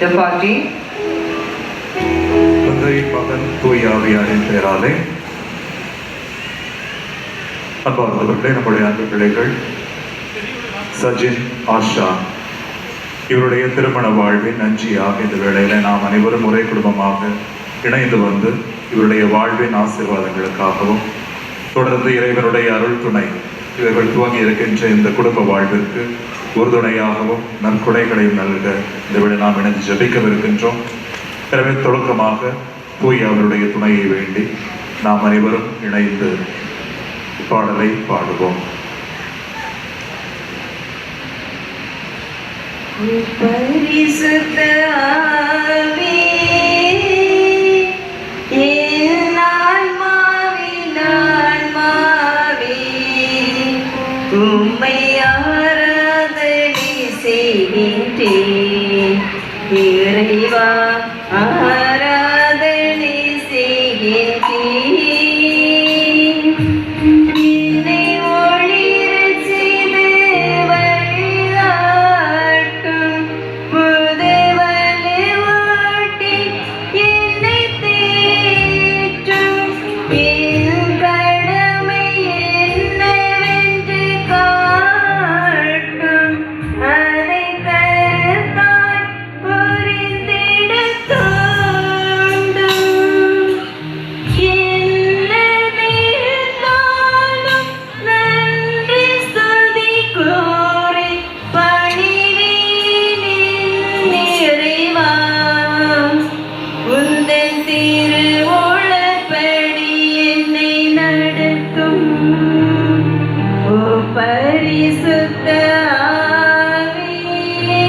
ஜெபாட்டி தந்தை மகன் தூய் ஆவியாரின் பெயராலே. அன்பார்ந்தவர்களே, நம்முடைய அன்பு பிள்ளைகள் சஜின், ஆஷா இவருடைய திருமண வாழ்வின் நஞ்சியாக இந்த வேளையில நாம் அனைவரும் ஒரே குடும்பமாக இணைந்து வந்து இவருடைய வாழ்வின் ஆசீர்வாதங்களுக்காகவும் தொடர்ந்து இறைவனுடைய அருள் துணை இவர்கள் துவங்கி இருக்கின்ற இந்த குடும்ப வாழ்விற்கு உறுதுணையாகவும் நற்கொடைகளையும் நல்க இந்த வேளை நாம் இணைந்து ஜெபிக்கவிருக்கின்றோம். எனவே தொடக்கமாக தூய் அவருடைய துணையை வேண்டி நாம் அனைவரும் இணைந்து பாடலை பாடுவோம். பரிசுத்த ஆவி என் ஆன்மாவின் ஆன்மாவே, உம்மை ஆராதனை செய்கின்றேன். இறைவா ஆராதனை செய்கின்றேன். என்னை ஒளிரச் செய்து வழிகாட்டும் புதுவழி ஓட்டி என்னை தேற்றும். என் கடமை என்னவென்று காட்டும். அதை கருத்தாய் புரிந்திடத் தூண்டும். என்னதிருந்தாலும் நன்றி ஸ்துதி கூறி பணிவேன் என் இறைவா. உந்தன் திருவுளப்படி என்னை நடத்தும். ஓ பரிசுத்த ஆவியே,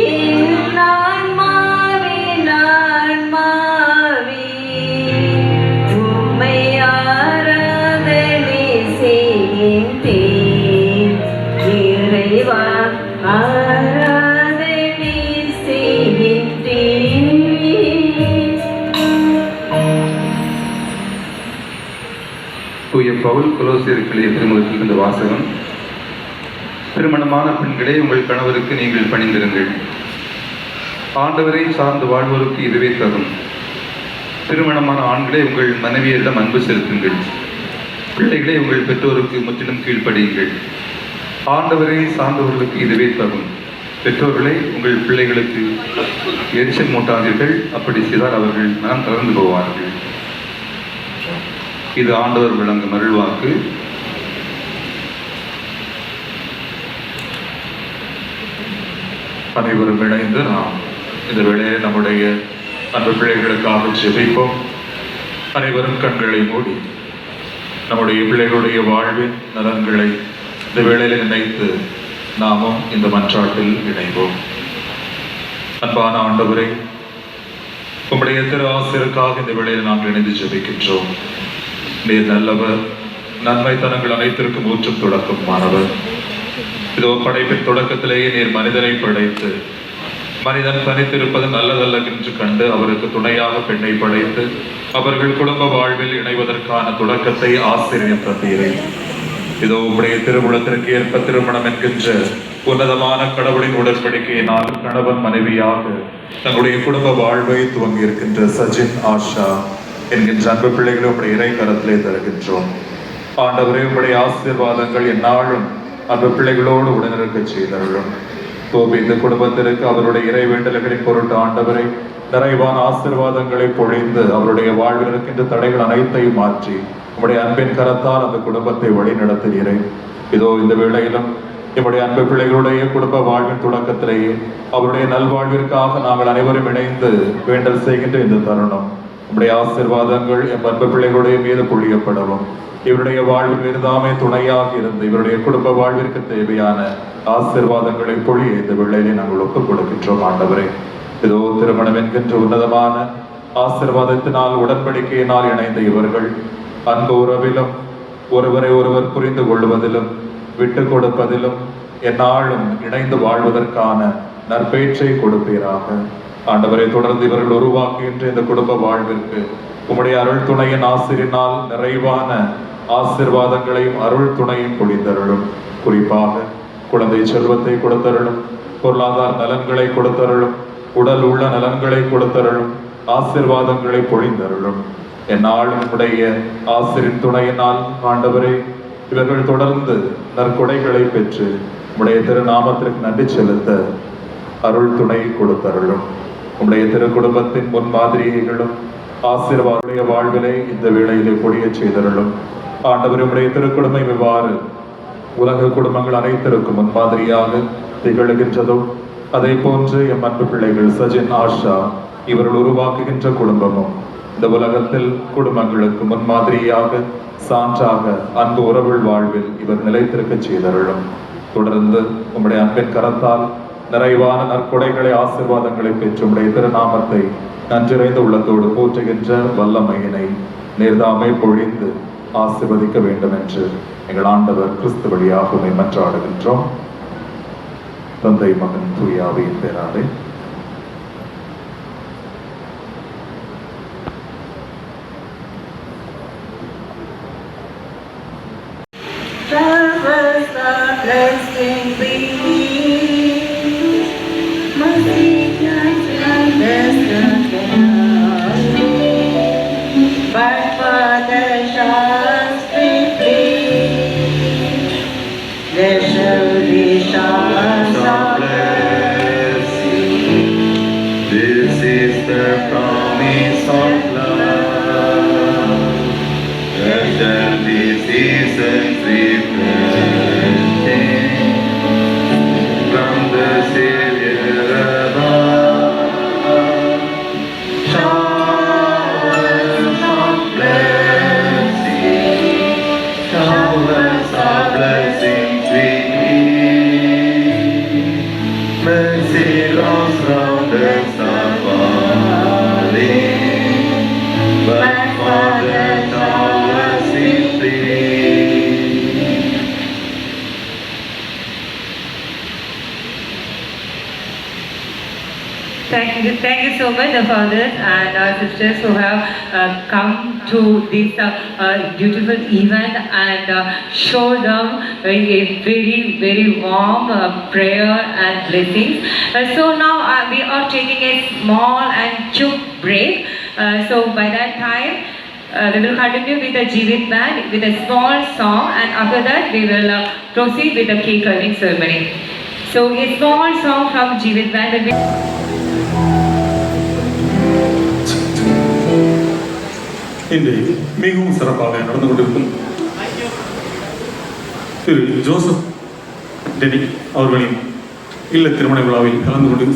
என் ஆன்மாவின் ஆன்மாவே, உம்மை ஆராதனை செய்கின்றேன். இறைவா ஆராதனை செய்கின்றேன். தூய பவுல் கொலோசியருக்கு எழுதிய திருமுகத்தில் இந்த வாசகம்: திருமணமான பெண்களே, உங்கள் கணவருக்கு நீங்கள் பணிந்திருங்கள். ஆண்டவரை சார்ந்து வாழ்வோருக்கு இதுவே தகும். திருமணமான ஆண்களே, உங்கள் மனைவியரிடம் அன்பு செலுத்துங்கள். பிள்ளைகளே, உங்கள் பெற்றோருக்கு முற்றிலும் கீழ்ப்படியுங்கள். ஆண்டவரை சார்ந்தவர்களுக்கு இதுவே தகும். பெற்றோர்களே, உங்கள் பிள்ளைகளுக்கு எரிச்சல் மூட்டாதீர்கள். அப்படி செய்தால் அவர்கள் மனம் தளர்ந்து போவார்கள். இது ஆண்டவர் வழங்கும் அருள்வாக்கு. அனைவரும் இணைந்து நாம் இந்த வேளையை நம்முடைய அன்பு பிள்ளைகளுக்காக ஜெபிப்போம். அனைவரும் கண்களை மூடி நம்முடைய பிள்ளைகளுடைய வாழ்வின் நலன்களை இந்த வேளையில் நினைத்து நாமும் இந்த மன்றாட்டில் இணைவோம். அன்பான ஆண்டவரே, உம்முடைய திரு ஆசிரியருக்காக இந்த வேளையில் நாங்கள் இணைந்து ஜெபிக்கின்றோம். நீர் நல்லவர், நன்மைத்தனங்கள் அனைத்திற்கும் ஊற்றும் தொடக்கம் மாணவர். இதோ படைப்பின் தொடக்கத்திலேயே நீர் மனிதனை படைத்து மனிதன் தனித்திருப்பது நல்லதல்ல என்று கண்டு அவருக்கு துணையாக பெண்ணை படைத்து அவர்கள் குடும்ப வாழ்வில் இணைவதற்கான தொடக்கத்தை ஆசிரியர் தந்தீரே. இதோ உடைய திருவுளத்திற்கு ஏற்ப திருமணம் என்கின்ற உன்னதமான கடவுளின் உடன்படிக்கையினால் கணவன் மனைவியாக தங்களுடைய குடும்ப வாழ்வை துவங்கி இருக்கின்ற சஜின், ஆஷா என்கின்ற அன்பு பிள்ளைகளை உடைய இறை கரத்திலே தருகின்றோம். ஆண்டவரே, உடைய ஆசீர்வாதங்கள் எந்நாளும் அன்பு பிள்ளைகளோடு உடனிருக்க செய்தருளும். இந்த குடும்பத்திற்கு அவருடைய இறை வேண்டல்களின் பொருட்டு ஆண்டவரை நிறைவான ஆசீர்வாதங்களை பொழிந்து அவருடைய வாழ்வில் இருக்கின்ற தடைகள் அனைத்தையும் மாற்றி உம்முடைய அன்பின் கரத்தால் அந்த குடும்பத்தை வழி நடத்துகிறே. இதோ இந்த வேளையிலும் நம்முடைய அன்பு பிள்ளைகளுடைய குடும்ப வாழ்வின் தொடக்கத்திலேயே அவருடைய நல்வாழ்விற்காக நாங்கள் அனைவரும் இணைந்து வேண்டல் செய்கின்ற இந்த தருணம் நம்முடைய ஆசீர்வாதங்கள் எம் அன்பு பிள்ளைகளுடைய மீது பொழியப்படவும் இவருடைய வாழ்வில் மீதுதாமே துணையாக இருந்து இவருடைய குடும்ப வாழ்விற்கு தேவையான ஆசீர்வாதங்களை பொழிய இந்த வேளையிலே நாங்கள் ஒப்புக் கொடுக்கின்றோம். ஆண்டவரே, இதோ திருமணம் என்கின்ற உன்னதமான ஆசீர்வாதத்தினால் உடன்படிக்கையினால் இணைந்த இவர்கள் அன்பு உறவிலும் ஒருவரை ஒருவர் புரிந்து கொள்வதிலும் விட்டு கொடுப்பதிலும் எந்நாளும் இணைந்து வாழ்வதற்கான நற்பேற்றை கொடுப்பீராக. ஆண்டவரை, தொடர்ந்து இவர்கள் உருவாக்குகின்ற இந்த குடும்ப வாழ்விற்கு உம்முடைய அருள் துணையின் ஆசிரினால் நிறைவான ஆசீர்வாதங்களையும் அருள் துணையும் பொழிந்தருளும். குறிப்பாக குழந்தை செல்வத்தை கொடுத்தருளும். பொருளாதார நலன்களை கொடுத்தருளும், உடல் உள்ள நலன்களை கொடுத்தருளும், ஆசீர்வாதங்களை பொழிந்தருளும். என்னாலும் உடைய ஆசிரின் துணையினால் ஆண்டவரே, இவர்கள் தொடர்ந்து நற்கொடைகளை பெற்று உடைய திருநாமத்திற்கு நன்றி செலுத்த அருள் துணை கொடுத்தருளும். உடைய திரு குடும்பத்தின் முன்மாதிரிகளும் ஆசீர்வாத வாழ்விலை இந்த வேளையிலே பொழிய செய்தருளும். ஆண்டவர் உடைய திருக்குடும்பம் இவ்வாறு உலக குடும்பங்கள் அனைத்திற்கும் முன்மாதிரியாக திகழ்கின்றதோ அதே போன்று எம் அன்பு பிள்ளைகள் சஜின், ஆஷா இவர்கள் உருவாக்குகின்ற குடும்பமும் இந்த உலகத்தில் குடும்பங்களுக்கு முன்மாதிரியாக சான்றாக அன்பு உறவுள் வாழ்வில் இவர் நிலைத்திருக்க செய்தருளும். தொடர்ந்து உம்முடைய அன்பின் கரத்தால் நிறைவான நற்கொடைகளை ஆசீர்வாதங்களை பெற்று உம்முடைய திருநாமத்தை நன்றிறைந்த உள்ளத்தோடு போற்றுகின்ற வல்லமையினை நேர்தாமை பொழிந்து ஆசீர்வதிக்க வேண்டும் என்று எங்கள் ஆண்டவர் கிறிஸ்து வழியாக உம்மை மன்றாடுகின்றோம். தந்தை, மகன், தூய ஆவியின் பேராலே. Blessing be, mercy and but for the showers we plead, there shall be showers of blessing. This is the promise of love. There shall be seasons refreshing from the Savior above. Showers of blessing, showers of blessings we need. Mercy rolls from the sun falling, but for the showers we plead. Thank you so much, the fathers and our sisters who have come to this beautiful event and show them a very warm prayer and blessings. So now we are taking a small and quick break. So by that time, we will continue with the Jeevit band with a small song, and after that we will proceed with the cake cutting ceremony. So a small song from Jeevit band will be. இன்று மிகவும் சிறப்பாக நடந்து கொண்டிருக்கும் திரு Joseph டெனிக் அவர்களின் இல்ல திருமண விழாவில் கலந்து கொண்டு